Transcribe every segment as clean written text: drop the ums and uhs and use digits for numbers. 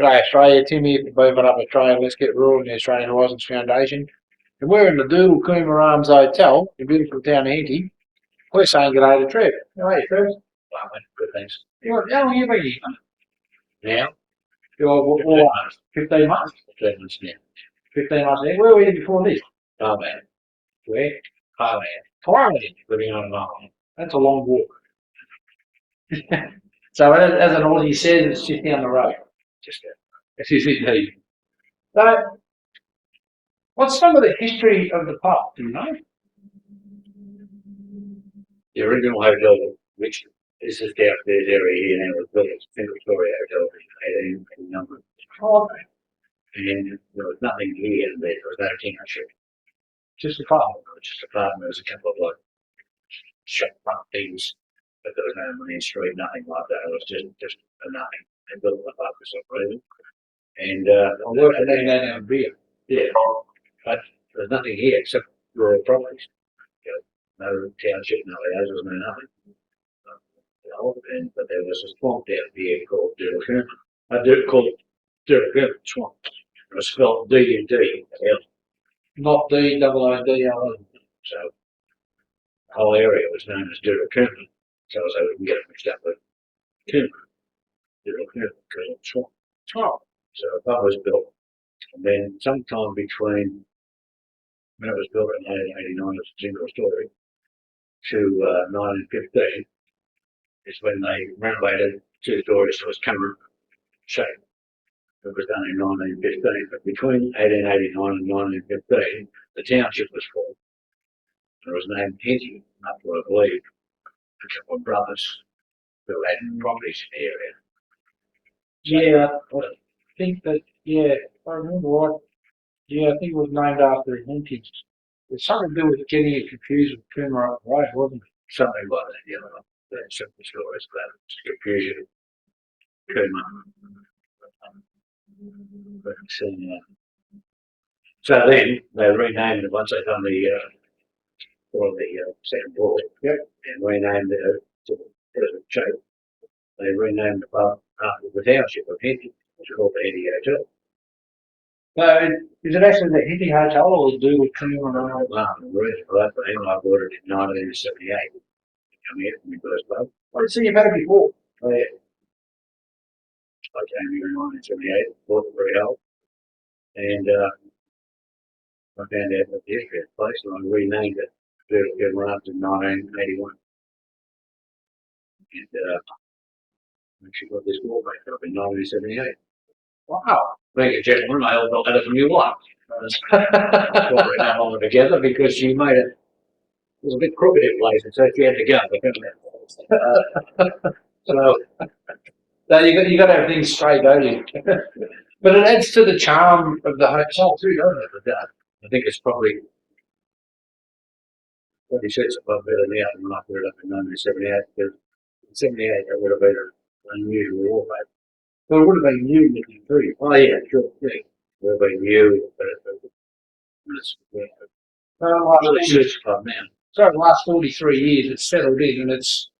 G'day Australia, Tim here for Beaver Up Australia. Let's get rural in the Australian Horizons Foundation. And we're in the Doodle Coomber Arms Hotel in beautiful town of Henty. We're saying g'day to Trev. How are you, Trev? Well, good, thanks. How long have you been here? Now, You're 15 months? 15 months now. 15 months now. Where were you before this? Thailand. Where? Thailand. Thailand. Living on an island. That's a long walk. So as an Aussie says, it's just down the road. Just It is indeed. So, what's some of the history of the pub, do you know? the original hotel, which this is downstairs area here now, was built as a Victoria Hotel in 1889. Oh, okay. And there was nothing here and there was no township. Just a pub. It was just a farm. There was a couple of like shop front things, but there was no main street, nothing like that. It was just a nothing. They built the pub for some reason. And I worked at that in beer. yeah, but there's nothing here except rural properties. No township, no houses, no nothing. But there was a swamp down here called Doodle. I do call it Doodle Swamp. It was spelled D-U-D. Not D-O-O-D-L-E. So the whole area was known as Doodle. So we can get it mixed up with Doodle because it's swamp. Oh, So a pub was built, and then sometime between when it was built in 1889, it's a single story, to 1915 is when they renovated 2 stories to its current shape. It was done in 1915, but between 1889 and 1915, the township was formed. It was named Henty, after, I believe, a couple of brothers who had properties in the area. yeah, I think that, yeah, if I remember right, yeah, I think it was named after Henty. It's something to do with getting it confused with Coomer up the road, wasn't it? Something like that, you know. There's simple stories about it, just confusion. But, so then they renamed it once they done the second floor. Yep. And renamed it to the shape. They renamed the pub after the township of Henty, which is called the Henty Hotel. So, is it actually the Henty Hotel or the Doodle Coomber Arms? The reason for that, I bought it in 1978. Come here from my first pub. I didn't see you've had it before. Oh, yeah. I came here in 1978, bought the freehold, and I found out about the history of the place, and I renamed it Eeveryone in 1981. And actually got this wallpaper up in 1978. Wow. Thank you, gentlemen. I hope I'll have some new luck. I got it that long together because you made it. It was a bit crooked in places, so you had to go. So you got everything straight, don't you? But it adds to the charm of the hotel too, doesn't it? I think it's probably 26 above better now than when I put it up in 1978. Because in 78 it would have been an unusual wallpaper. Well, it would have been new looking too. Oh yeah, sure. Yeah. It would have been new, but it's really suits the club now. So the last 43 years it's settled in and it's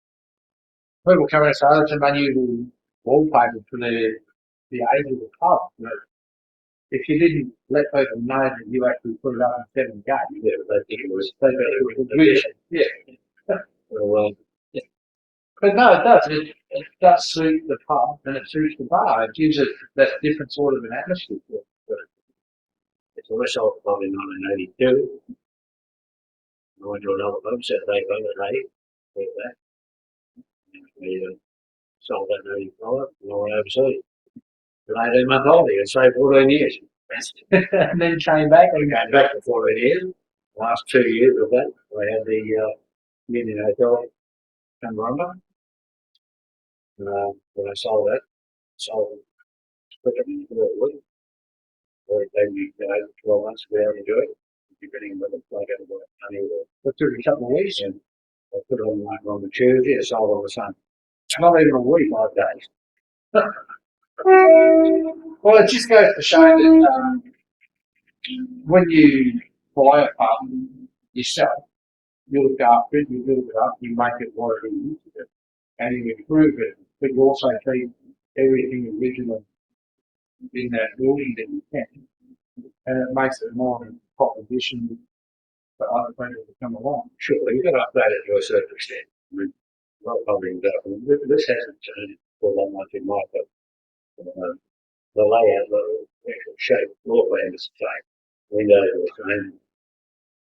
people come out and say, oh, it's an unusual wallpaper for the age of the pub. But if you didn't let people know that you actually put it up in 7K, Yeah, but they think it was. Yeah. Well, But no, it does. It does suit the pub and it suits the bar. It gives it that different sort of an atmosphere. it's a Westall club in 1982. I went to another pub, Saturday pub at 8. With that. And we sold that in 85 and I went overseas. An 18-month holiday and stayed 14 years. And then came back We and came back for 14 years. The last 2 years of that, we had the Union Hotel come under. When I sold that, sold it quicker than you thought it would. Or it gave me 12 months to be able to do it. Depending on whether I got the money or it took a couple of weeks. and I put it on the Tuesday, I sold on the Sunday. It's not even a week. 5 days. Well, it just goes to show that when you buy a pub yourself, you look after it, you build it up, you make it what it is, and you improve it, but you also keep everything original in that building that you can, and it makes it more of a proposition for other people to come along. Sure, you've got to update it to a certain extent. I mean, not probably this hasn't changed for a long time in my book. The layout, the actual shape, floor plan is the same. Windows are the same.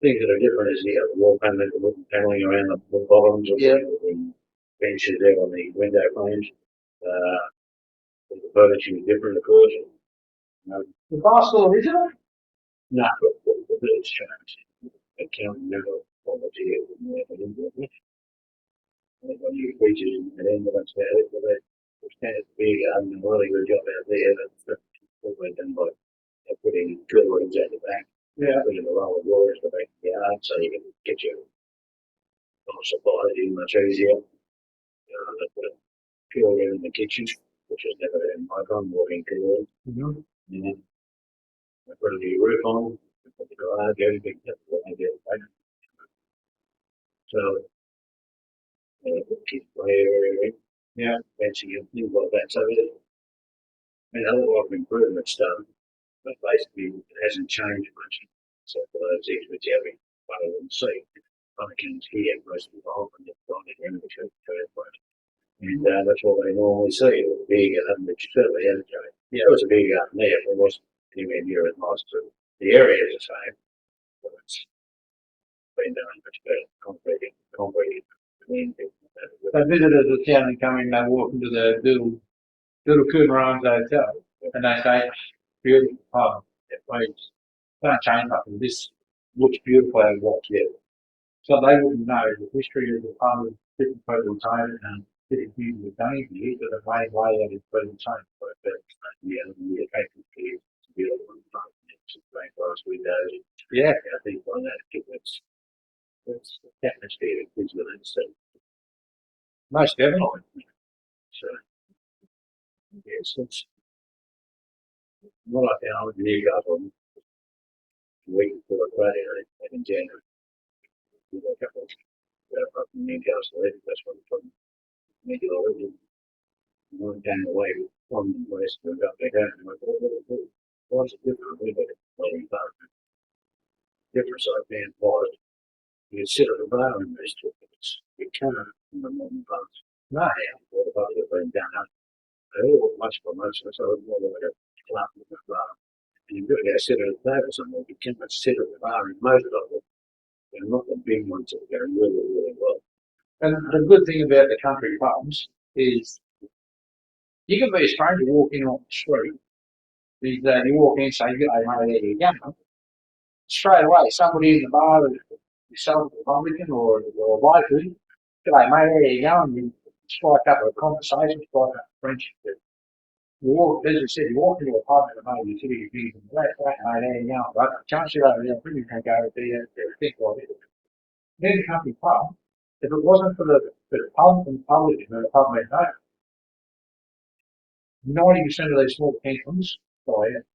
Things that are different is the wall panelling, the wooden panelling around the bottoms of the benches there on the window frames. The furniture is different, of course. The bar still original? No, but it's changed. Accounting never quality it. When you features in the end of it, they stand to be a really good job out there. That's probably done by putting drill rings at the back. Yeah. Putting the roller drawers at the back of the yard so you can get your supplies in much easier. They put a drill ring in the kitchen, which has never been my own walking towards. Mm-hmm. And they put a new roof on, they put the garage, everything. So, keep Yeah. fencing and things like that. So, a lot of improvements done, but basically it hasn't changed much. So, for those things which having one of them see, pumpkins here most of the time, and they've got it in the church. And that's what they normally see. It was a big garden, which certainly hasn't changed. Yeah, it was a big garden there, but it wasn't anywhere near as nice. The area is the same, but it's been done much better. Concrete. So visitors of town and come in, they walk into the little Coonaran's Hotel, and they say, beautiful pub. Please, don't change nothing. This looks beautiful out of what's there. So they wouldn't know the history of the pub, different people saying it, and different things have done here that have made way out of people saying it. But the attractive is beautiful and fun. It's great glass windows. Yeah, I think on that, it's atmosphere that gives it. So most definitely. So, yes, it's what I found in Newcastle a week before Friday night in January. We got a couple up in Newcastle, that's what I'm from. Maybe already one down the way from the west to up there down. And I thought, what's the difference? We got a different side of being part. You sit at the bar in this, you cannot in the modern parts. No, what about you being down? Oh, much for much. So it's more like a club with a bar. And you've got to go sit at a table somewhere. You cannot sit at the bar in most of them. They're not the big ones that go really, really well. And the good thing about the country pubs is you can be a stranger walking on the street. You walk in and say, "Hey, mate, there you go." Straight away, somebody in the bar is selling a Republican or a white food. "G'day, mate, there you go." And you strike up a conversation, strike up a friendship. You walk, as I said, you walk into a pub in the middle of the city, you think, "Right, mate, there you go." Right? Can't sit over there, you can go over there, think like it. Then the country pub, if it wasn't for the pub and public and the pub made no, 90% of these small pensions die out.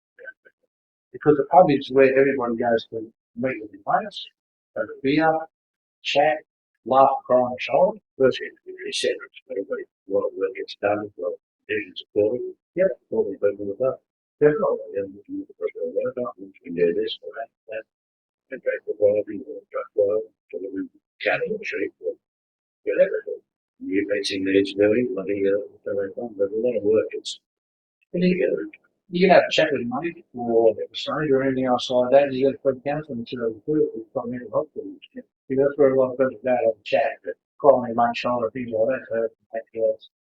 Because the pub is where everybody goes to meet with their mates, have a beer, chat, laugh, cry on the shoulder. First, it's separate. Everybody, a lot of work gets done, well, divisions of building. Yep. All the people with that. Definitely. And we can do this or that. And go for quality, or truck quality, delivery, cattle or sheep, or whatever. New fencing needs doing, bloody, but a lot of work. It's You can have a chat with money or a stranger or anything else like that, and you get a free counselling to the group with from mental health groups. That's where a lot of people go to have a chat, but call me mate shoulder, things like that, so make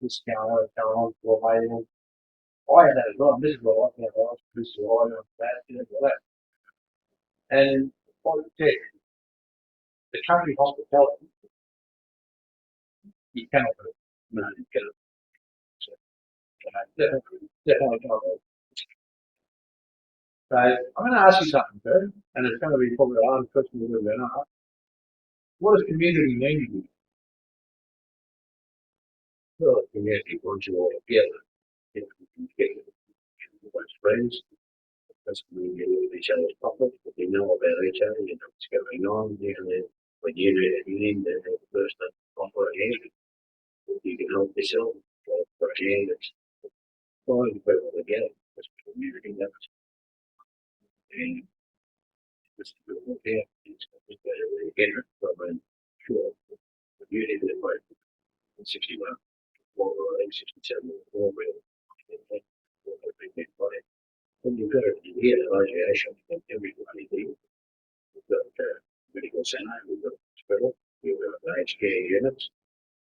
this going on, for available. I had that as well. This is what I have, this is what I have, that, things like that. And what I said, the country hospitality, you cannot do it. No, you cannot. So, definitely not. So I'm going to ask you something, Bert, and it's going to be probably the hardest question we've ever been asked. What does community mean to you? well, the community wants you all together. If you can get everyone's friends, that's when you live with each other's problems, if you know about each other, you know what's going on, when you do anything, they're the first to offer a hand. If you can help yourself, for a hand, it's finding people together. community limits. And this is the one here. It's again, from sure. The unit that went 61, 67, all real. When you've got a year association, everybody there. We've got medical centre, we've got hospital, we've got aged care units,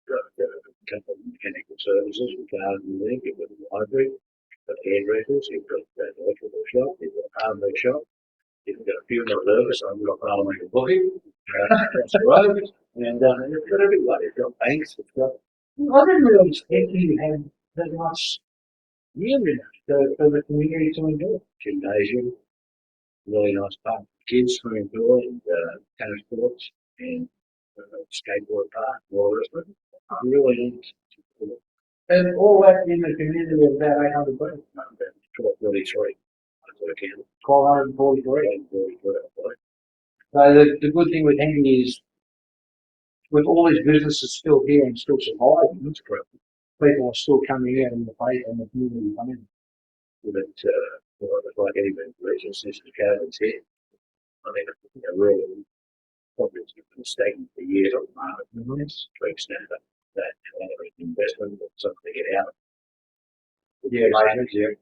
we've got a couple of mechanical services, we've got garden league, we've got a library, we've got hairdressers, you've got an electrical shop, you've got a hardware shop, you've got a funeral service, I've got a parliamentary booking, that's the road, and you've got everybody, you've got banks, you've got. I didn't realise Henty had that much really for the community to enjoy. Gymnasium, really nice park, kids swimming pool and tennis courts and skateboard park, all the rest of it. Really nice. And all that in the community of about 800 people. About 1243. That's what I can. 1243. 1243. So the good thing with Henty is, with all these businesses still here and still surviving, That's correct. people are still coming in and the faith and the community coming in. But it's like any region, since the COVID's hit, I mean, really, probably it's been stagnant for years at the moment. It's to extent that investment or something to get out. Yeah, Yeah.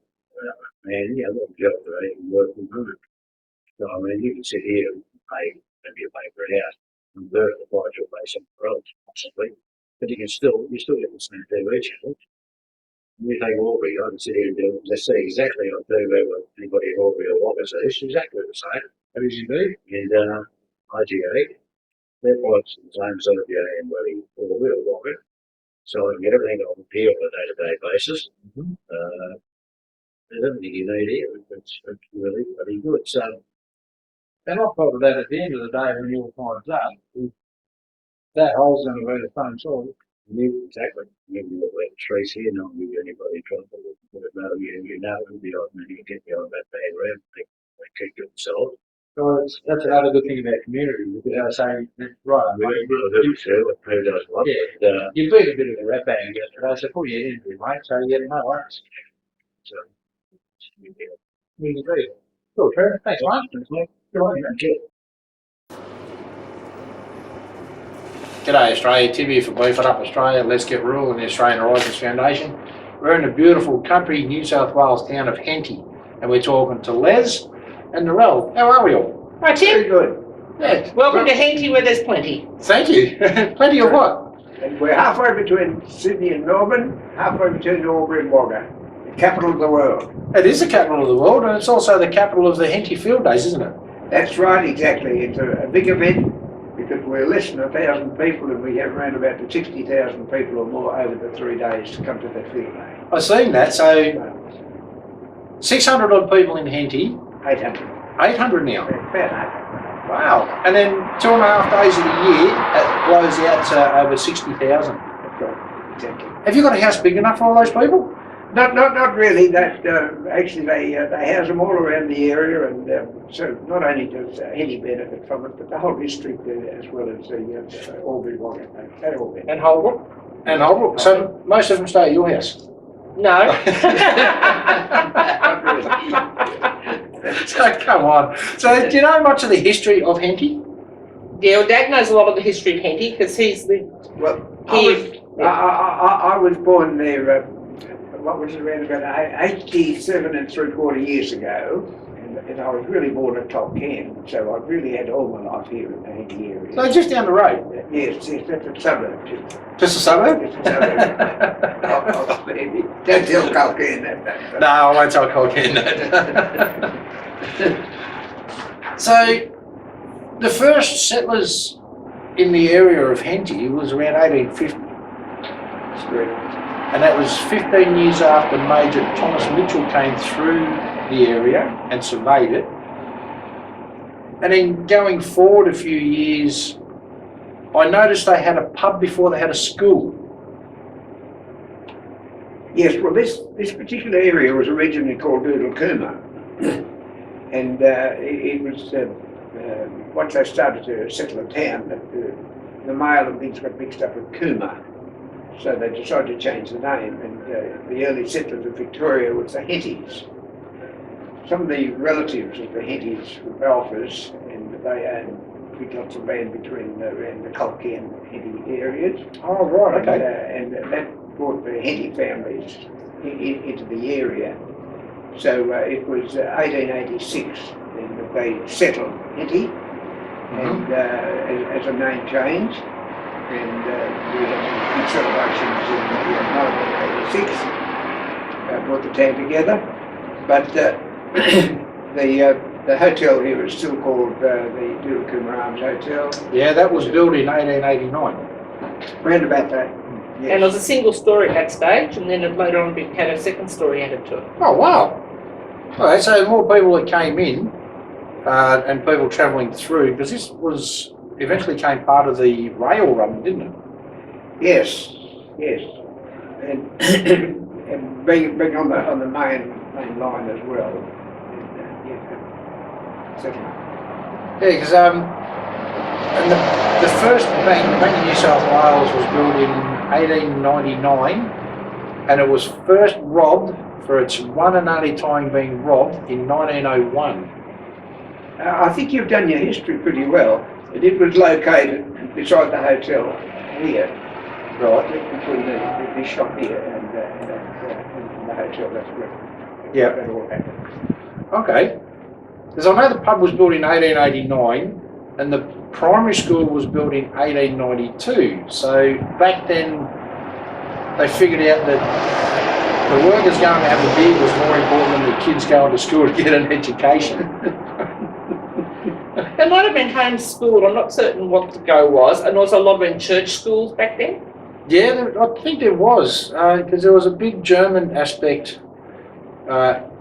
And yeah, a lot of jobs are even working good. So I mean, you can sit here and pay maybe a pay for a house and birth the price you'll pay somewhere else, possibly. But you still get the same TV channel. You take Aubrey, I can sit here and do let's see exactly on TV what anybody at Aubrey or Walker says. It's exactly the same. that is indeed. And IGA, their price is the same as IGA and Aubrey or Walker. So I can get everything on here on a day-to-day basis. There's everything you need here. It's really pretty good. So And I thought of that at the end of the day when your time's up, that hole's going to be the same size. exactly. You can look like trees here, not give anybody trouble. You know, it'll be like you get you on that bad round, they kick themselves. So that's another good thing about community, because I say, right, Who does what? yeah, you beat a bit of a rat bag yesterday, so put your head into it, mate, so you get no worries. So, You can do it. Cool, Trevor. Thanks, mate. Good on you, man. G'day Australia, Tim here for Beef It Up Australia. Let's get rural in the Australian Horizons Foundation. We're in the beautiful country New South Wales town of Henty, and we're talking to Les and Narelle. How are we all? Hi, Tim. Very good. Yeah. Welcome to Henty, where there's plenty. Thank you. Plenty of what? And we're halfway between Sydney and Melbourne, halfway between Albury and Wagga, the capital of the world. It is the capital of the world, and it's also the capital of the Henty Field Days, isn't it? That's right, exactly. It's a big event because we're less than 1,000 people and we have around about 60,000 people or more over the 3 days to come to that field day. I've seen that, so 600 odd people in Henty, 800. 800 now. About 800. Wow. And then 2.5 days of the year, it blows out to over 60,000. That's right, exactly. Have you got a house big enough for all those people? Not really. That actually they house them all around the area, and so not only does Henty benefit from it, but the whole district as well as the Albury Wagga. They all benefit. And Holbrook? And Holbrook. So most of them stay at your house. No. Not really. So come on. So do you know much of the history of Henty? Yeah, well, Dad knows a lot of the history of Henty because he's the Well, here. I was born there. What was it, around about 87 3/4 years ago, and I was really born at Tolkien, so I've really had all my life here in the Henty area. So just down the road. Yes, that's a suburb too. Just a suburb? It's a suburb. Don't tell Tolkien that. No, I won't tell Colkin that. So the first settlers in the area of Henty was around 1850. That's correct. And that was 15 years after Major Thomas Mitchell came through the area and surveyed it. And then going forward a few years, I noticed they had a pub before they had a school. Yes, well, this particular area was originally called Doodle-Cooma, and it was once they started to settle a town, the mail and things got mixed up with Cooma. So they decided to change the name, and the early settlers of Victoria was the Hentys. some of the relatives of the Hentys were Balfours, and they owned big lots of land between around the Colkey and Henty areas. Oh, right, okay. And that brought the Henty families into the area. So it was 1886 then that they settled Henty, and as a name change. And we had some big celebrations in 1986, brought the town together. But the hotel here is still called the Doodle Arms Hotel. Yeah, that was built in 1889. Round about that. Yes. And it was a single story at that stage, and then later on it had a second story added to it. Oh, wow. Okay, so more people that came in and people travelling through, because this was eventually became part of the rail run, didn't it? Yes, yes. And, and being on the main line as well. Yeah, because and the first bank in New South Wales was built in 1899, and it was first robbed for its one and only time being robbed in 1901. I think you've done your history pretty well. And it was located beside the hotel here, right, between the shop here and the hotel. That's where that all happened. Okay. Because I know the pub was built in 1889 and the primary school was built in 1892. So back then they figured out that the workers going to have a beer was more important than the kids going to school to get an education. They might have been homeschooled, I'm not certain what the go was, and also a lot of in church schools back then. Yeah, I think there was, because there was a big German aspect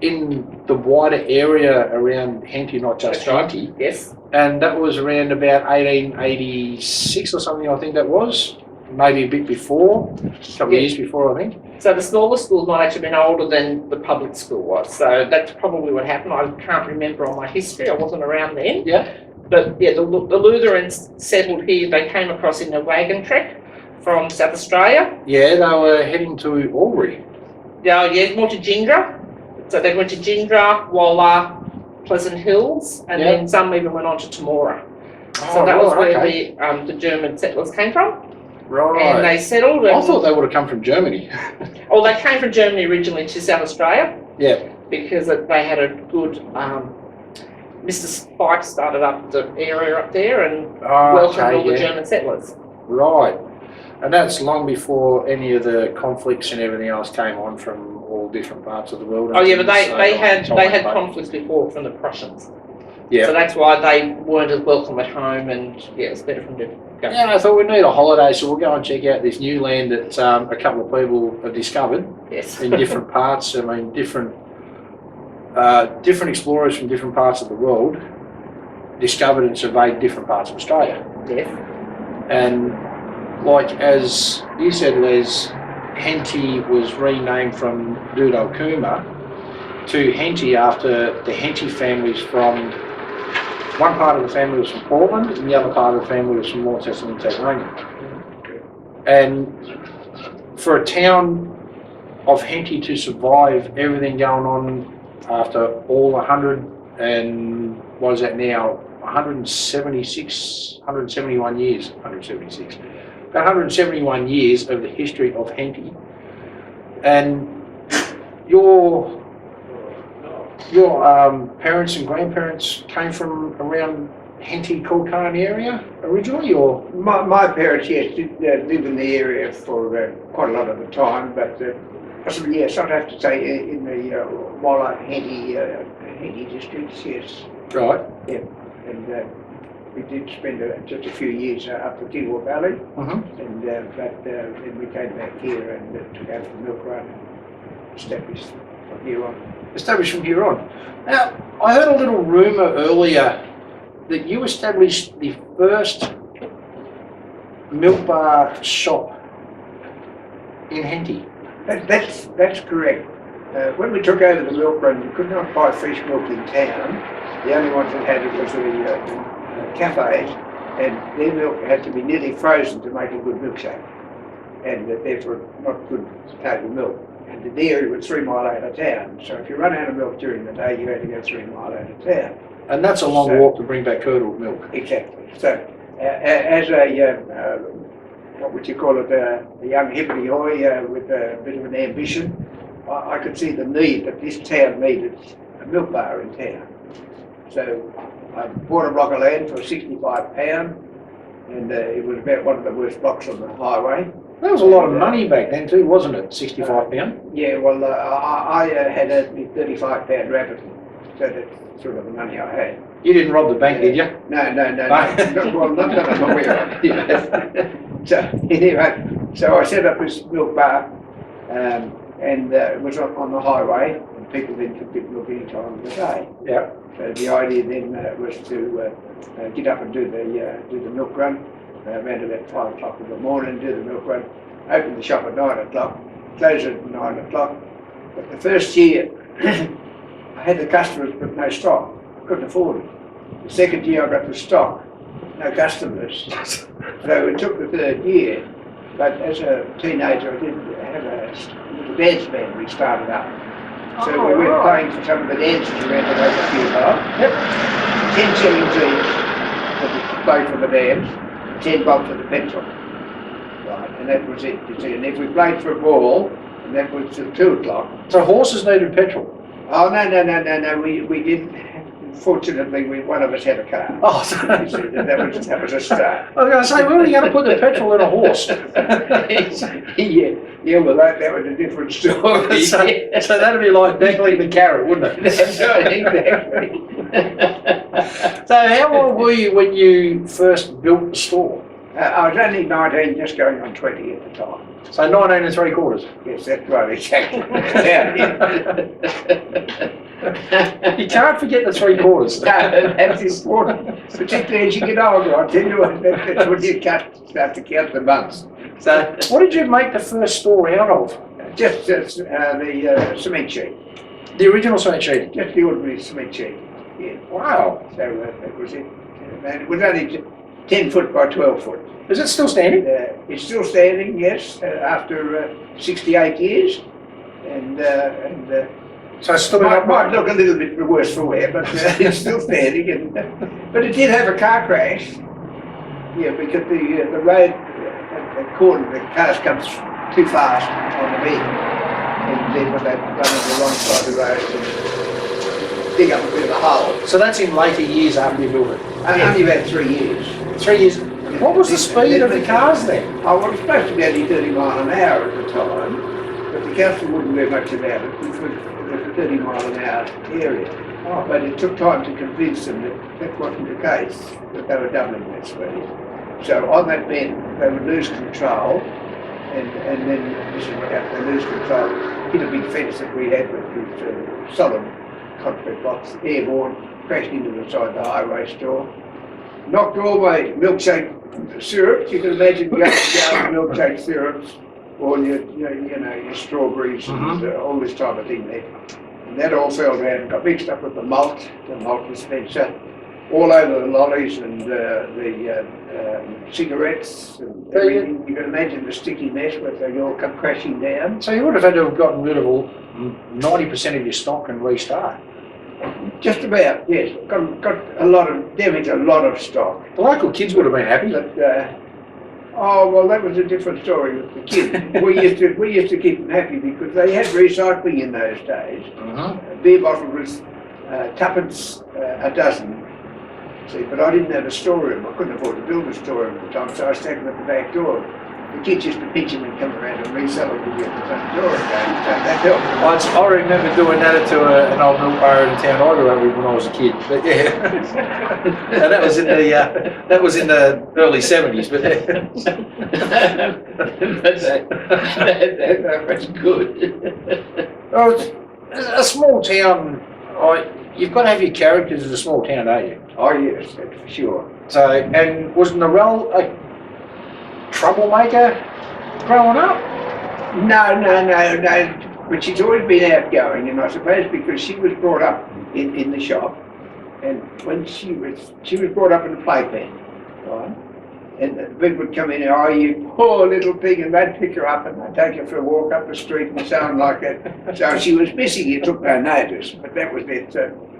in the wider area around Henty, not just Henty. Yes. And that was around about 1886 or something, I think that was. Maybe a bit before, a couple of years before, I think. So the smaller school might actually been older than the public school was. So that's probably what happened. I can't remember all my history. I wasn't around then. Yeah. But yeah, the Lutherans settled here. They came across in a wagon trek from South Australia. Yeah, they were heading to Albury. Yeah, more to Gindra. So they went to Gindra, Walla, Pleasant Hills, and then some even went on to Temora. So that was where the German settlers came from. Right. And they settled. I thought they would have come from Germany. Oh, they came from Germany originally to South Australia. Yeah. Because they had a good, Mr. Spike started up the area up there and welcomed all the German settlers. Right. And that's long before any of the conflicts and everything else came on from all different parts of the world. Oh yeah, but they had conflicts before from the Prussians. Yeah. So that's why they weren't as welcome at home, and yeah, it's better from them. Yeah, I thought we need a holiday, so we'll go and check out this new land that a couple of people have discovered. Yes. In different parts. I mean, different explorers from different parts of the world discovered and surveyed different parts of Australia. Yes. And like as you said, Les, Henty was renamed from Doodle to Henty after the Henty families from. One part of the family was from Portland, and the other part of the family was from Launceston and Tasmania. And for a town of Henty to survive everything going on after all 100 and what is that now, 171 years, about 171 years of the history of Henty, and your parents and grandparents came from around Henty, Corcoran area originally, or? My parents, yes, did live in the area for quite a lot of the time, but yes, I'd have to say in the Walla Henty districts, yes. Right. Yeah, and we did spend just a few years up the Kilwa Valley, and but then we came back here and took over the milk run and established from here on. Established from here on. Now, I heard a little rumour earlier that you established the first milk bar shop in Henty. That's correct. When we took over the milk run, you could not buy fresh milk in town. The only ones that had it was the cafes, and their milk had to be nearly frozen to make a good milkshake, and therefore not good table milk. And the dairy was 3 mile out of town. So if you run out of milk during the day, you had to go 3 mile out of town. And that's a long So- walk to bring back curdled milk. Exactly. So as a, what would you call it, a young hippity hoy with a bit of an ambition, I could see the need that this town needed a milk bar in town. So I bought a block of land for £65, and it was about one of the worst blocks on the highway. That was a lot of money back then too, wasn't it? £65. Yeah, well, I had a £35 rabbit, so that's sort of the money I had. You didn't rob the bank, did you? No. Well, not that I'm aware of. So anyway, so I set up this milk bar, and it was on the highway, and people then could get milk any time of the day. Yeah. So the idea then was to get up and do the milk run around about 5 o'clock in the morning, do the milk run, open the shop at 9 o'clock, close it at 9 o'clock. But the first year, I had the customers but no stock. I couldn't afford it. The second year, I got the stock, no customers. So it took the third year. But as a teenager, I did have a little dance band we started up. So we went playing for some of the dances around the local theatre. Yep. 10 shillings each to play for the dance, 10 bob for the petrol. Right, and that was it, you see. And if we played for a ball, and that was till 2 o'clock. So horses needed petrol. Oh, no, we did. Fortunately, one of us had a car. Oh, You see, that was a start. I was going to say, where are you going to put the petrol in a horse? yeah, well, that was a different story. so that'd be like dangling the carrot, wouldn't it? That's right, exactly. So how old were you when you first built the store? I was only 19, just going on 20 at the time. So 19 and 3/4. Yes, that's right, exactly. You can't forget the 3/4. That's important, particularly as you get older. I tell you what, that's when you start to count the months. So what did you make the first store out of? Just the cement sheet, The original cement sheet? just the ordinary cement sheet. Yeah. Wow. So that was it. And it was only 10 foot by 12 foot. Is it still standing? It's still standing, yes, after 68 years. And So it's still might look a little bit worse for wear, but it's still standing. And, but it did have a car crash. Yeah, because the road at the corner, the cars come too fast on the bend. And then when they run on the wrong side of the road, dig up a bit of a hole. So that's in later years after you built it? Only about 3 years. 3 years. What was the speed of the cars then? I was supposed to be only 30 mile an hour at the time, but the council wouldn't do much about it because it was a 30 mile an hour area. Oh, but it took time to convince them that that wasn't the case, that they were doubling that speed. So on that bend, they would lose control, and then this is what happened, they lose control, hit a big fence that we had with these solid concrete blocks, airborne, crashed into the side of the highway store, knocked all my milkshake syrups. You can imagine going down milkshake syrups, all your strawberries and all this type of thing there. And that all fell down, got mixed up with the malt dispenser, all over the lollies and the cigarettes and everything. You can imagine the sticky mess where they all come crashing down. So you would have had to have gotten rid of 90% of your stock and restart. Just about, yes. Got a lot of damage, a lot of stock. The local kids would have been happy. But oh well, that was a different story with the kids. we used to keep them happy because they had recycling in those days. A beer bottle was tuppence a dozen. See, but I didn't have a storeroom. I couldn't afford to build a storeroom at the time, so I stuck them at the back door. The kids used to pinch them and come around and resell them to get the front door again. So that helped. I remember doing that to an old milk bar in town I grew up with when I was a kid. But yeah, and that was in the early 70s. But that's good. well, it's a small town. You've got to have your characters as a small town, don't you? Oh yes, that's for sure. So, and was Narelle a troublemaker growing up? No. But she's always been outgoing, and I suppose because she was brought up in the shop, and when she was brought up in a playpen, right? And the people would come in and, oh, you poor little pig, and they'd pick her up and they'd take her for a walk up the street and so on like that. So she was missing, you took no notice, but that was it.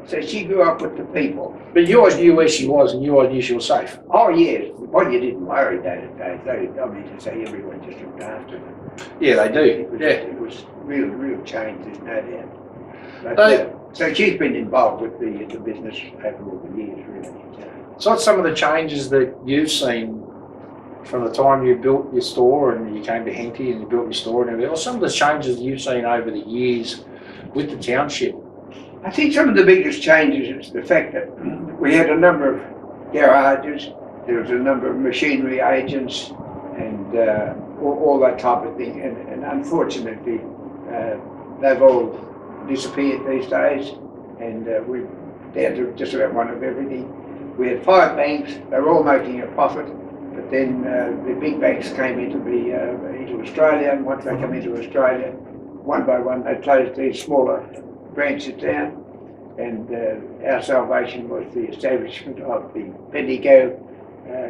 So she grew up with the people. But you always knew where she was and you always knew she was safe. Oh, yes. Well, you didn't worry day to day. I mean, to say everyone just looked after them. Yeah, they do. It was real change, there's no doubt. But, They- so she's been involved with the business over all the years, really. So what's some of the changes that you've seen from the time you built your store and you came to Henty and you built your store and everything? What's some of the changes you've seen over the years with the township? I think some of the biggest changes is the fact that we had a number of garages, there was a number of machinery agents and all that type of thing. And unfortunately, they've all disappeared these days, and we're down to just about one of everything. We had 5 banks, they were all making a profit, but then the big banks came into Australia, and once they come into Australia, one by one they closed these smaller branches down, and our salvation was the establishment of the Bendigo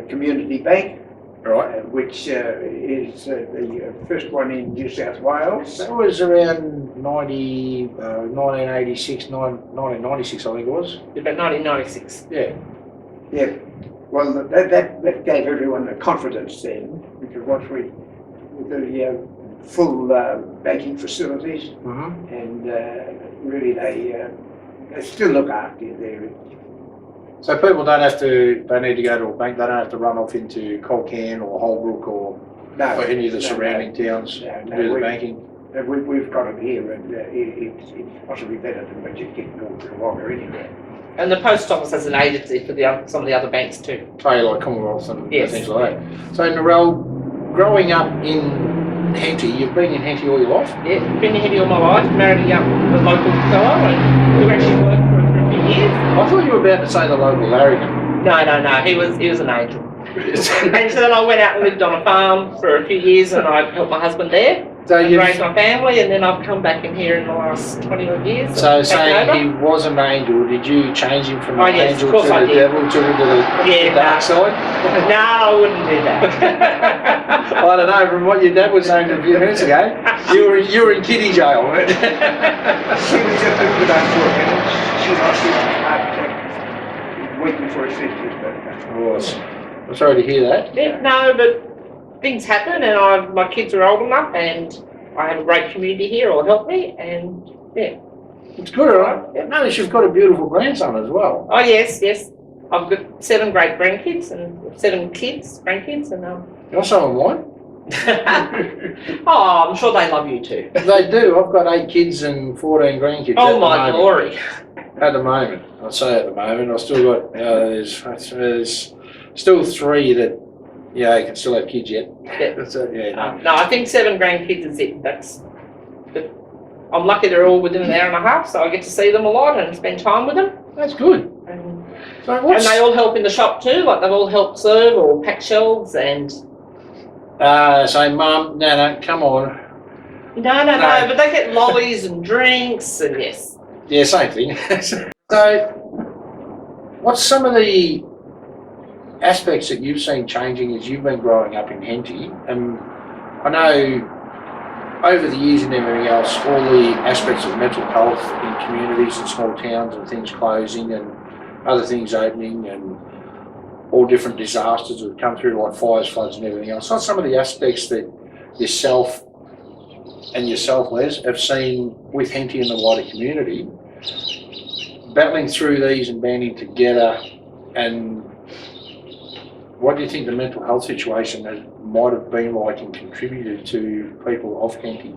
Community Bank, Right. which is the first one in New South Wales. That was around 1986, 1996 I think it was. About 1996. Yeah. Yeah, well, that gave everyone the confidence then, because once we, with the full banking facilities, Mm-hmm. and really they still look after you there. So people don't have to, they need to go to a bank, they don't have to run off into Colcan or Holbrook or any of the surrounding towns to do the banking. We've got it here, and it's possibly better than what you get north of the Wagga anywhere. And the post office has an agency for some of the other banks too. Play like Commonwealth and Yes. things like that. So Narelle, growing up in Henty, you've been in Henty all your life? Yeah, been in Henty all my life, married a local fellow, and we actually worked for a few years. I thought you were about to say the local Larrigan. No, he was an angel. And so then I went out and lived on a farm for a few years, and I helped my husband there. So And you, raised my family, and then I've come back in here in the last 20 odd years. so and taken saying over. he was an angel, did you change him from Oh, an yes, angel of course to I the did. devil to the Yeah, dark side? No, I wouldn't do that. I don't know, from what your dad was saying a few minutes ago, you were in kiddie jail. She was just a good unfortunate. She lost it on heart attack, waiting for a sister. I'm sorry to hear that. Yeah, no, but things happen, and my kids are old enough, and I have a great community here who'll help me, and yeah. It's good, all right? Notice you've got a beautiful grandson as well. Oh, yes. I've got 7 great grandkids, and 7 grandkids, and You're some of mine. oh, I'm sure they love you too. They do. I've got 8 kids and 14 grandkids. Oh at the my moment. glory. At the moment. I'd say at the moment. I've still got, there's still 3 that, I can still have kids yet. Yeah. That's it, no. No, I think 7 grandkids is it. I'm lucky they're all within an hour and a half, so I get to see them a lot and spend time with them. That's good. And, So and they all help in the shop too, like they've all helped serve or pack shelves and... say, Mum, no, come on. No, No. but they get lollies and drinks and yes. Yeah, same thing. So, what's some of the aspects that you've seen changing as you've been growing up in Henty? And I know over the years and everything else, all the aspects of mental health in communities and small towns and things closing and other things opening and all different disasters that have come through like fires, floods and everything else. What's some of the aspects that yourself, Les, have seen with Henty and the wider community battling through these and banding together, and what do you think the mental health situation might have been like and contributed to people of Henty?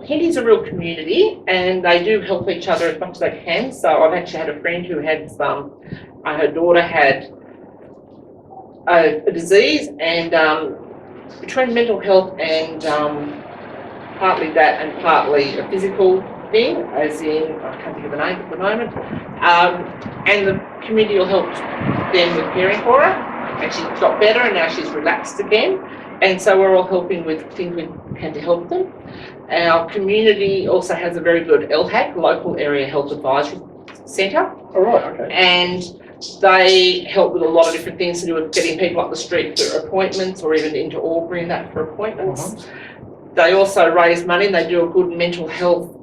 Henty's a real community and they do help each other as much as they can. So I've actually had a friend who had her daughter had a disease, and between mental health and partly that and partly a physical thing, as in, I can't think of the name at the moment, and the community will help them with caring for her, and she got better and now she's relapsed again, and so we're all helping with things we can to help them. Our community also has a very good LHAC, Local Area Health Advisory Centre, All right, okay. and they help with a lot of different things to do with getting people up the street for appointments or even into Albury and that for appointments. They also raise money and they do a good mental health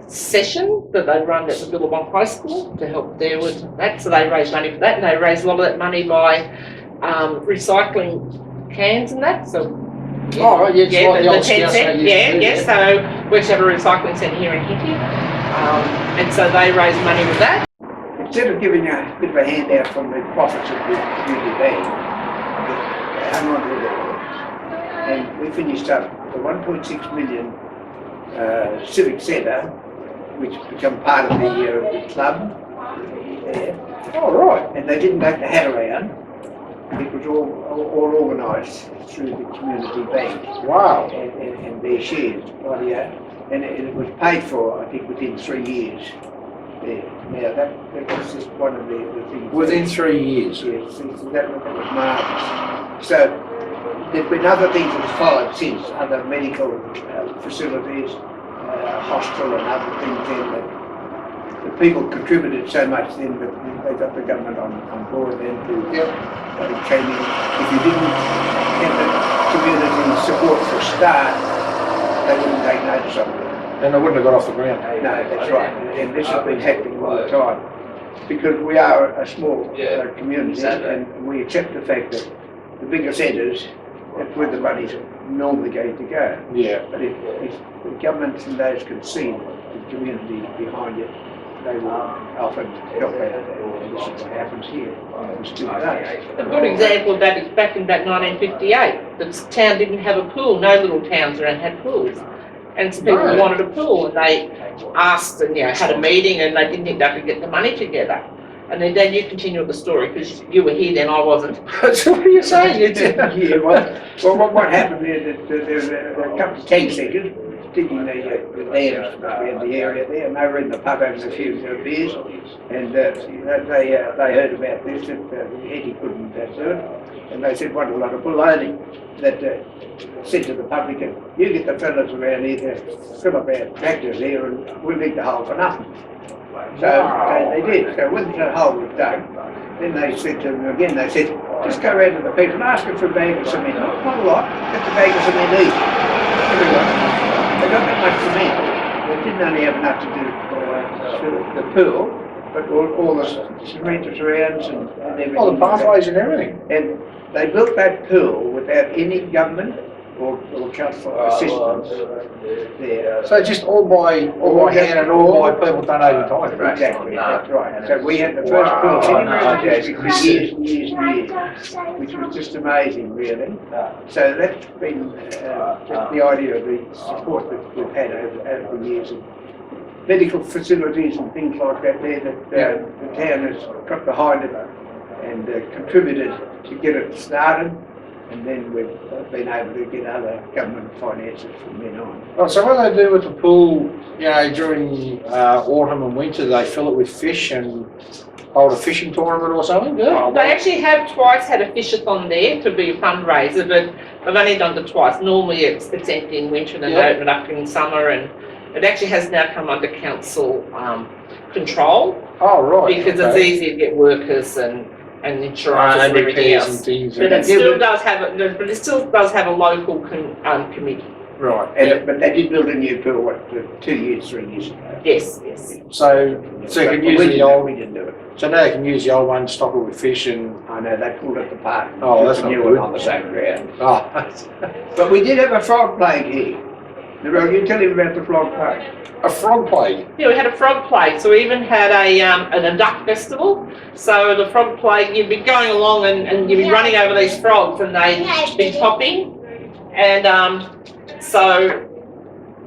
session that they run at the Billabong High School to help there with that. So they raise money for that, and they raise a lot of that money by recycling cans and that. So Oh, right, yeah, it's like the old 10 Scouts cent, they used to do, yeah. So we have a recycling centre here in Henty, and so they raise money with that. Instead of giving you a bit of a handout from the profits of the community bank, hang on to it. And we finished up the 1.6 million civic centre, which become part of the club. Oh, right. And they didn't take the hat around. It was all organised through the community bank. Wow. And their shares, and it was paid for, I think, within 3 years. Now that was just one of the things. Within 3 years? Yes, so that was marvellous. So there've been other things that have followed since, other medical facilities, hospital and other things then that the people contributed so much then that they got the government on board then to came in. If you didn't have the community support for a start, they wouldn't take notice of it. And they wouldn't have got off the ground. No, that's right. And this has been happening all the time. Because we are a small community and we accept the fact that the bigger centres, that's where the money's normally going to go. Yeah. But if the governments and those can see the community behind it, they will often help out. And this is what happens here. And still does. A good example of that is back in about 1958. The town didn't have a pool. No little towns around had pools. And some people wanted a pool, and they asked and had a meeting, and they didn't think they could get the money together. And then Dad, you continue with the story because you were here then, I wasn't. So what are you saying? Yeah, well, what happened is that there was a couple of tank seekers digging the dams around the area there, and they were in the pub having a few beers, and they heard about this, and Eddie couldn't do it, and they said, what a lot of baloney, that said to the public, you get the fellas around here to fill up our tractors here, and we'll dig the hole for nothing. So they did. So when the hole was dug, then they said to them again, they said, just go around to the people and ask them for a bag of cement. Not a lot, get the bag of cement each. Everyone. They got that much cement. They didn't only have enough to do the pool, but all the cement around and everything. All the pathways and everything. And they built that pool without any government or council assistance there. So just all by hand and all by people donating time. Exactly, that's right. So we had the first pool anywhere in the district for years and years and years, which was just amazing, really. So that's been just the idea of the support that we've had over the years. And medical facilities and things like that there that the town has got behind it and contributed to get it started. And then we've been able to get other government finances from then on. Oh, so what do they do with the pool, during autumn and winter? They fill it with fish and hold a fishing tournament or something? Yeah. They actually have twice had a fishathon there to be a fundraiser, but they've only done it twice. Normally it's empty in winter and then they open it up in summer, and it actually has now come under council control. Oh, right. Because it's easy to get workers and insurance and everything else. And things. But it still does have a local committee. Right. But they did build a new pool, 2 years, 3 years ago. Yes. So you can use the old. We didn't do it. So now they can use the old one, stock it with fish and. I know, they pulled it apart. Oh, that's a not new good. one on the same ground. Oh. But we did have a frog plague here. You tell him about the frog plague. A frog plague. Yeah, we had a frog plague. So we even had a duck festival. So the frog plague, you'd be going along and you'd be running over these frogs and they'd be popping. And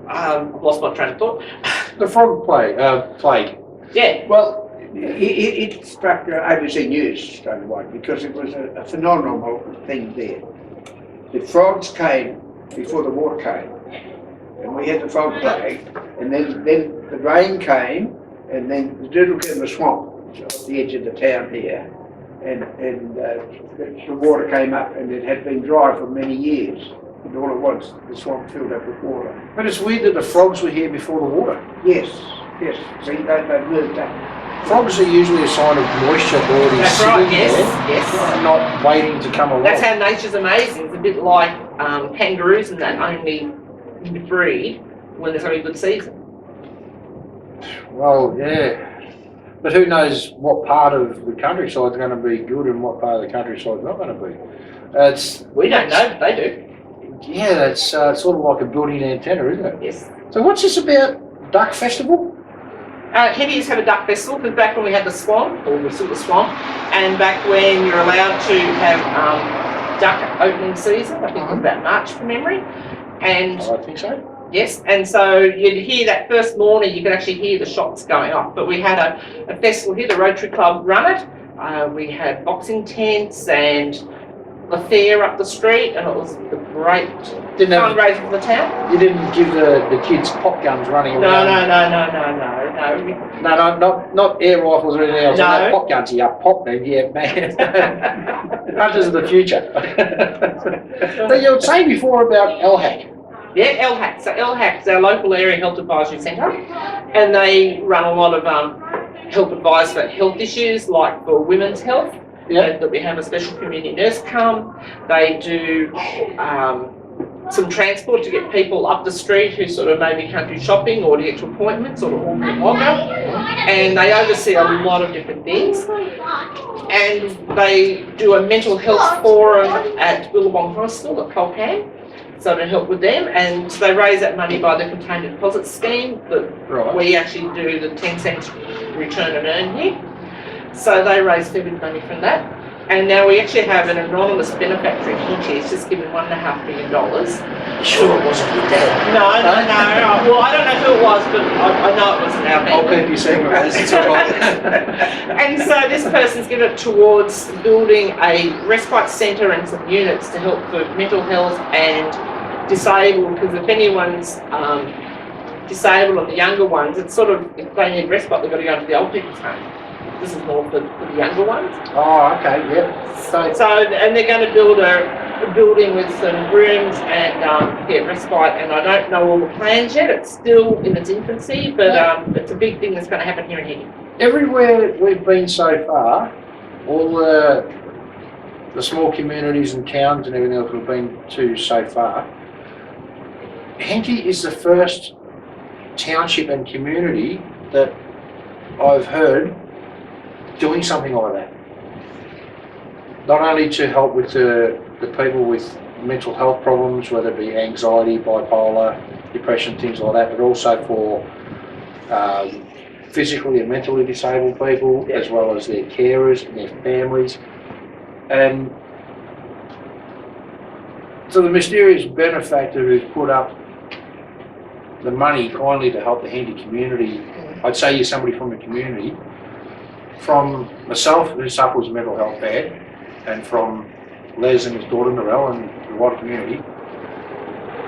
I've lost my train of thought. The frog plague. Yeah. Well, it struck ABC News straight away because it was a phenomenal thing there. The frogs came before the water came. And we had the frog plague, and then the rain came, and then the doodle came the swamp off the edge of the town here, and the water came up, and it had been dry for many years, and all at once the swamp filled up with water. But it's weird that the frogs were here before the water. Yes. See, they moved up. Frogs are usually a sign of moisture already That's sitting right, yes, there, yes. not waiting to come along. That's how nature's amazing. It's a bit like kangaroos and that only breed when there's only a good season. Well, yeah. But who knows what part of the countryside's going to be good and what part of the countryside's not going to be. We don't know, but they do. Yeah, that's sort of like a building antenna, isn't it? Yes. So what's this about Duck Festival? Henty used to have a duck festival because back when we had the swan, or we still the swan, and back when you're allowed to have duck opening season, I think it was about March from memory. And I think so. yes, and so you'd hear that first morning, you could actually hear the shots going off. But we had a festival here, the Rotary Club run it. We had boxing tents and a fair up the street, and it was a great fundraiser for the town. You didn't give the kids pop guns running around? No, not air rifles or anything else. No. Pop guns, yeah, pop them, yeah, man. Hunters of the future. So you were saying before about LHAC. Yeah, LHAC. So LHAC is our local area health advisory centre, and they run a lot of health advice for health issues, like for women's health. Yeah. That we have a special community nurse come. They do some transport to get people up the street who sort of maybe can't do shopping or to get to appointments or to walk the walk out. And they oversee a lot of different things. And they do a mental health forum at Billabong High School at Colcan. So to help with them, and they raise that money by the container deposit scheme that we actually do the 10 cents return and earn here. So they raise fair bit of money from that. And now we actually have an anonymous benefactor in Henty. He's just given $1.5 million. Sure it wasn't your dad? No. Well, I don't know who it was, but I know it wasn't our I'll family. keep you secret. It's all right. And so this person's given it towards building a respite centre and some units to help for mental health and disabled, because if anyone's disabled or the younger ones, it's sort of, if they need respite, they've got to go to the old people's home. This is more for the younger ones. Oh, okay, yep. So, and they're going to build a building with some rooms and get respite, and I don't know all the plans yet. It's still in its infancy, but it's a big thing that's going to happen here in Henty. Everywhere we've been so far, all the small communities and towns and everything else we've been to so far, Henty is the first township and community that I've heard doing something like that. Not only to help with the people with mental health problems, whether it be anxiety, bipolar, depression, things like that, but also for physically and mentally disabled people, as well as their carers and their families. And so the mysterious benefactor who's put up the money kindly to help the Henty community, I'd say you're somebody from the community, from myself who suffers mental health bad, and from Les and his daughter Narelle and the wider community.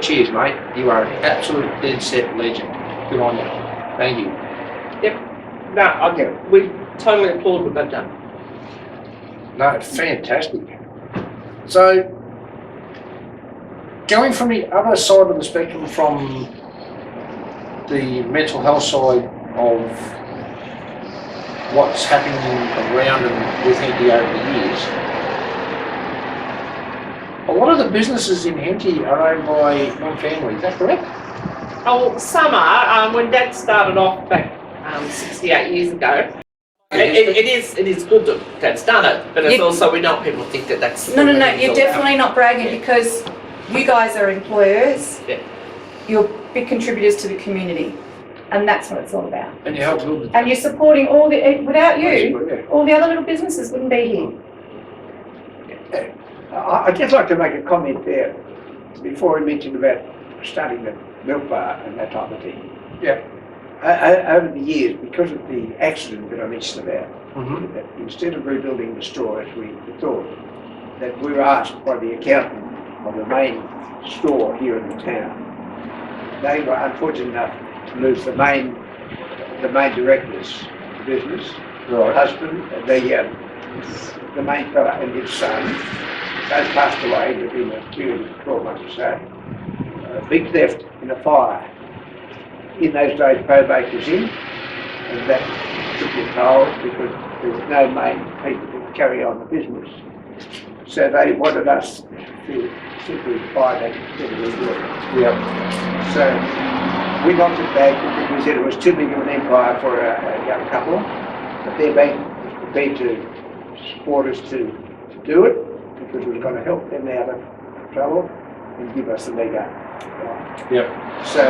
Cheers, mate. You are an absolute dead set legend. Good on you. Thank you. Yep. No, we totally applaud what they've done. No, it's fantastic. So, going from the other side of the spectrum, from the mental health side of what's happening around and with Henty over the years, a lot of the businesses in Henty are owned by one family, is that correct? Oh, some are. When Dad started off back 68 years ago, it is good that Dad's done it, but it's also, we don't want people to think that that's... No, you're definitely not bragging, because you guys are employers, you're big contributors to the community, and that's what it's all about. And you help build And you're supporting all the, without you, all the other little businesses wouldn't be here. I'd just like to make a comment there, before we mentioned about starting the milk bar and that type of thing. Yeah. Over the years, because of the accident that I mentioned about, that instead of rebuilding the store as we thought, that we were asked by the accountant of the main store here in the town. They were unfortunate enough to lose the main director's business, Right. husband, the main fella and his son. Both passed away within a period of 12 months or so. A big theft in a fire. In those days, probate was in, and that took the toll because there was no main people to carry on the business. So they wanted us to simply buy that instead of rebuilding. Yeah. So we knocked it back because we said it was too big of an empire for a young couple, but their bank was prepared to support us to do it because it was going to help them out of trouble and give us a leg up. Yep. So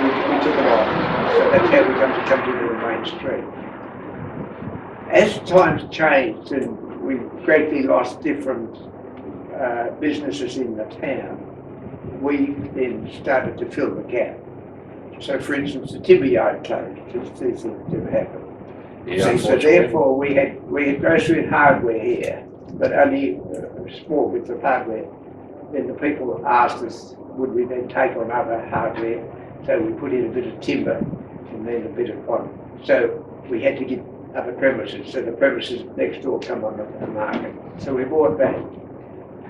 we took it on. So that's how we come to the main street. As times changed and we greatly lost different businesses in the town, we then started to fill the gap. So for instance, the timber yard closed, just these things have happened. Yeah, So therefore we had grocery and hardware here, but only a small bits of hardware. Then the people asked us, would we then take on other hardware? So we put in a bit of timber and then a bit of cotton. So we had to get other premises. So the premises next door come on the market. So we bought that.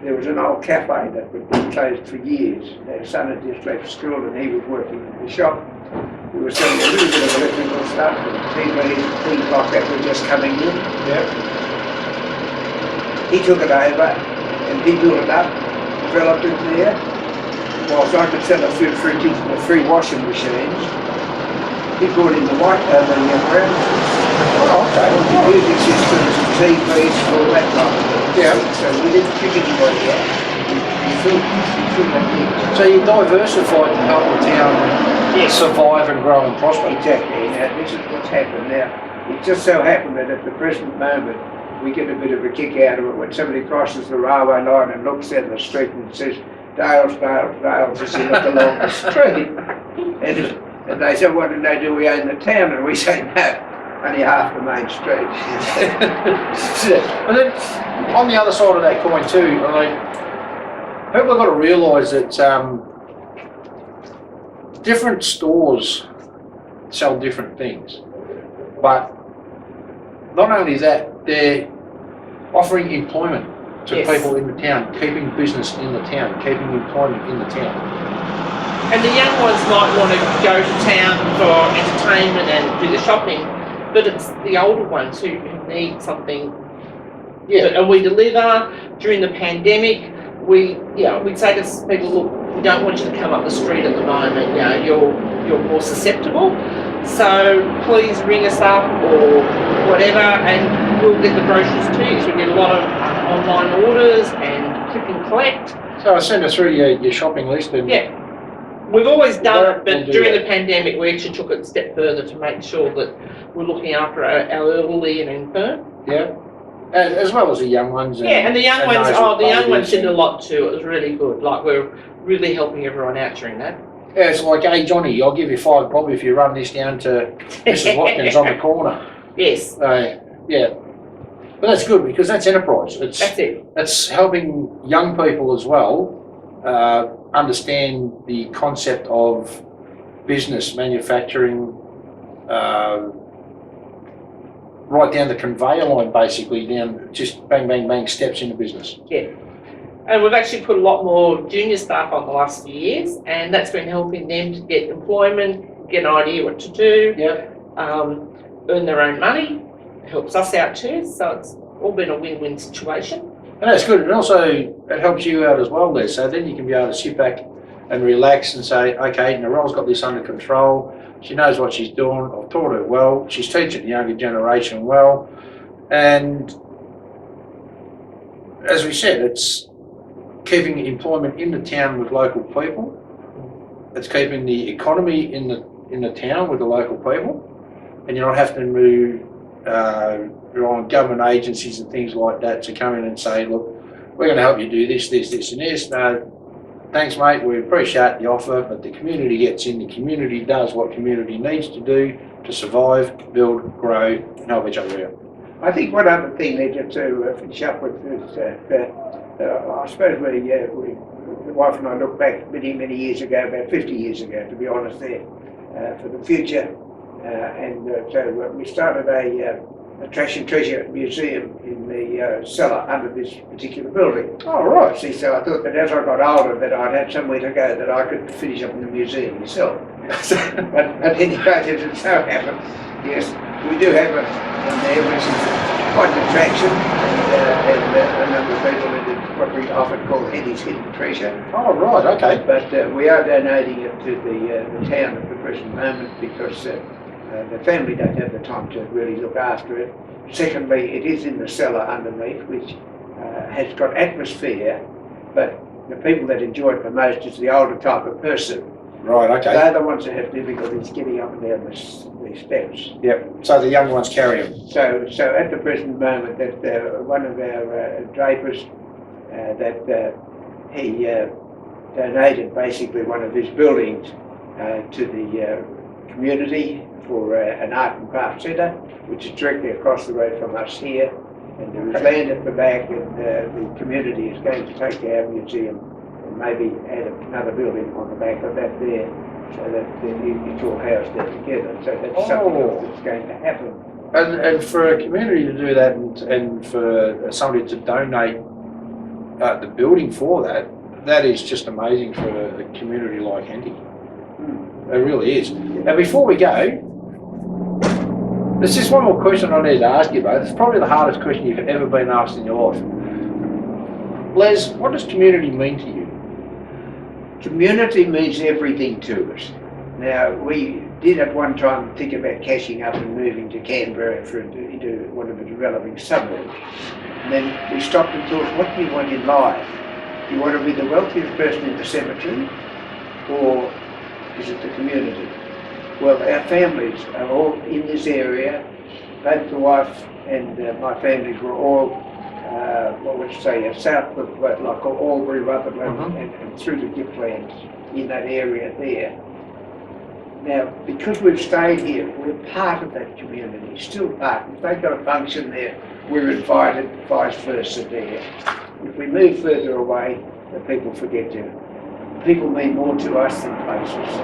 There was an old cafe that had been closed for years. Our son had just left school and he was working in the shop. We were selling a little bit of electrical stuff and TVs and things like that were just coming in. Yep. He took it over and he built it up, developed it there. Whilst I could sell a few fridges and the 3 washing machines, he brought in the brown the music systems, TVs, all that type of thing. Yeah. So we didn't pick anybody out. We filled that need. So you diversified to help the town survive and grow and prosper. Exactly. Now this is what's happened now. It just so happened that at the present moment we get a bit of a kick out of it when somebody crosses the railway line and looks down the street and says, Dales, Dales, Dales, as you look along the street. And they say, what do they do? We own the town, and we say, no, only half the main street. And then on the other side of that coin too, I mean, people have got to realise that different stores sell different things, but not only that, they're offering employment to people in the town, keeping business in the town, keeping employment in the town. And the young ones might want to go to town for entertainment and do the shopping, but it's the older ones who need something. Yeah. And we deliver during the pandemic. We'd say to people, look, we don't want you to come up the street at the moment. You know, you're more susceptible. So please ring us up or whatever, and we'll get the brochures to you. So we get a lot of online orders and click and collect. So send us through your shopping list and We've always done it, We'll but do during that. the pandemic, we actually took it a step further to make sure that we're looking after our elderly and infirm. yeah, and as well as the young ones. And the young and ones, those with the young ones babies did a and- lot too. It was really good. Like, we're really helping everyone out during that. Yeah, it's like, hey Johnny, I'll give you $5 if you run this down to Mrs. Watkins on the corner. Yes, Yeah, but that's good because that's enterprise. that's it. It's helping young people as well understand the concept of business, manufacturing, right down the conveyor line, basically down just bang, bang, bang, steps into business. And we've actually put a lot more junior staff on the last few years, and that's been helping them to get employment, get an idea what to do, Yeah. earn their own money. It helps us out too, so it's all been a win-win situation. And that's good. And also it helps you out as well there. So then you can be able to sit back and relax and say, okay, Narelle's got this under control. She knows what she's doing. I've taught her well. She's teaching the younger generation well. And as we said, it's keeping employment in the town with local people. It's keeping the economy in the town with the local people. And you're not having to rely on government agencies and things like that to come in and say, look, we're going to help you do this, this, this and this. No, thanks mate, we appreciate the offer, but the community gets in, the community does what community needs to do to survive, build, grow and help each other out. I think one other thing there just to finish up with is I suppose the wife and I look back many, many years ago, about 50 years ago to be honest there, for the future. So we started a trash and treasure museum in the cellar under this particular building. Oh, right. See, so I thought that as I got older that I'd have somewhere to go that I could finish up in the museum myself. But anyway, it so happened, yes, we do have a there which is quite an attraction, and a number of people in what we often call Henty's hidden treasure. Oh, right, okay. But we are donating it to the town at the present moment because the family don't have the time to really look after it. Secondly, it is in the cellar underneath, which has got atmosphere, but the people that enjoy it the most is the older type of person. Right, okay. They're the ones that have difficulties getting up and down the steps. Yep, so the young ones carry them. So at the present moment, that one of our drapers, he donated basically one of his buildings to the community for an art and craft centre, which is directly across the road from us here. And there is land at the back, and the community is going to take our museum and maybe add another building on the back of that there, so that it's all housed there together. So that's something else that's going to happen. And for a community to do that and for somebody to donate the building for that, that is just amazing for a community like Henty. It really is. Now before we go, there's just one more question I need to ask you both. It's probably the hardest question you've ever been asked in your life. Les, what does community mean to you? Community means everything to us. Now, we did at one time think about cashing up and moving to Canberra into one of the developing suburbs. And then we stopped and thought, what do you want in life? Do you want to be the wealthiest person in the cemetery, or is it the community? Well, our families are all in this area. Both the wife and my families were all, what would you say, south of like Albury, Rutherland, and through the Gippslands in that area there. Now, because we've stayed here, we're part of that community, still part. If they've got a function there, we're invited, vice versa there. If we move further away, the people forget to. People mean more to us than places.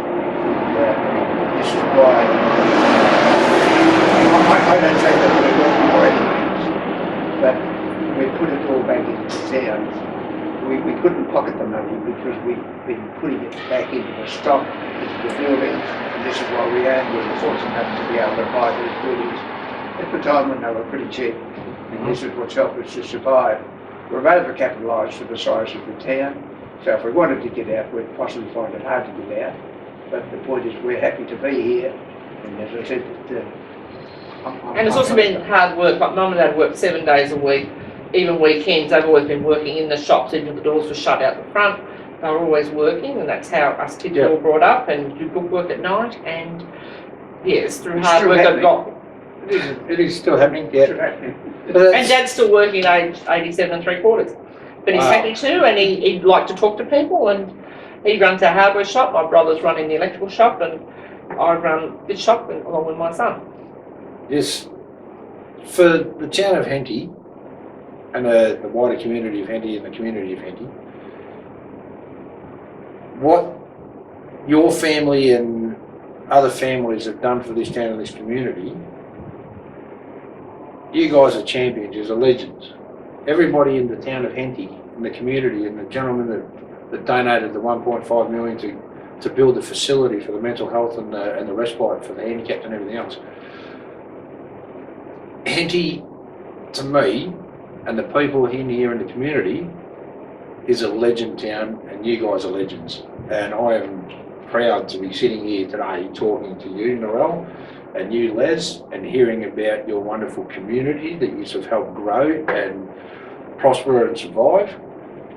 And this is why I don't say that we're not more enemies, but we put it all back into the town. We couldn't pocket the money because we've been putting it back into the stock, into the buildings, and this is why we were fortunate enough to be able to buy these buildings at the time when they were pretty cheap. And this is what's helped us to survive. We're over-capitalised for the size of the town, so if we wanted to get out, we'd possibly find it hard to get out. But the point is, we're happy to be here, and as I said, and it's also been hard work. Like Mum and Dad work 7 days a week, even weekends. They've always been working in the shops, even if the doors were shut out the front. They were always working, and that's how us kids were all brought up, and do good work at night. And yes, through hard work they've got. It is still happening, yeah. And Dad's still working at age 87 3/4. But he's happy too, and he'd like to talk to people, and he runs our hardware shop. My brother's running the electrical shop, and I run this shop along with my son. Yes, for the town of Henty and the wider community of Henty and the community of Henty, what your family and other families have done for this town and this community, you guys are champions, you're legends. Everybody in the town of Henty, in the community, and the gentleman that donated the 1.5 million to build the facility for the mental health and the respite for the handicapped and everything else. Henty, to me, and the people in here in the community, is a legend town, and you guys are legends. And I am proud to be sitting here today talking to you, Narelle, and you, Les, and hearing about your wonderful community that you have helped grow and prosper and survive,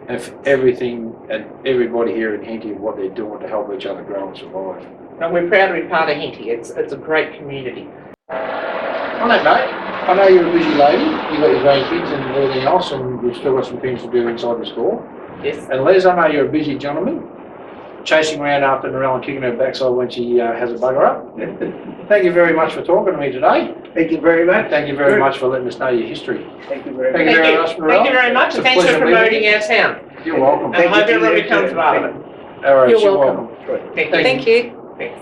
and for everything and everybody here in Henty and what they're doing to help each other grow and survive. And we're proud to be part of Henty. It's a great community. I don't know. I know you're a busy lady. You've got your grandkids and everything else, and we've still got some things to do inside the store. Yes. And Les, I know you're a busy gentleman, chasing around after Narelle and kicking her backside when she has a bugger up. Thank you very much for talking to me today. Thank you very much. Thank you very much for letting us know your history. Thank you very much. Thank you very much, Narelle. Thank you very much, and thanks for promoting our town. You're welcome. And I hope everyone becomes part of it. All right, You're you're welcome. welcome. Thank you. Thank you. Thanks.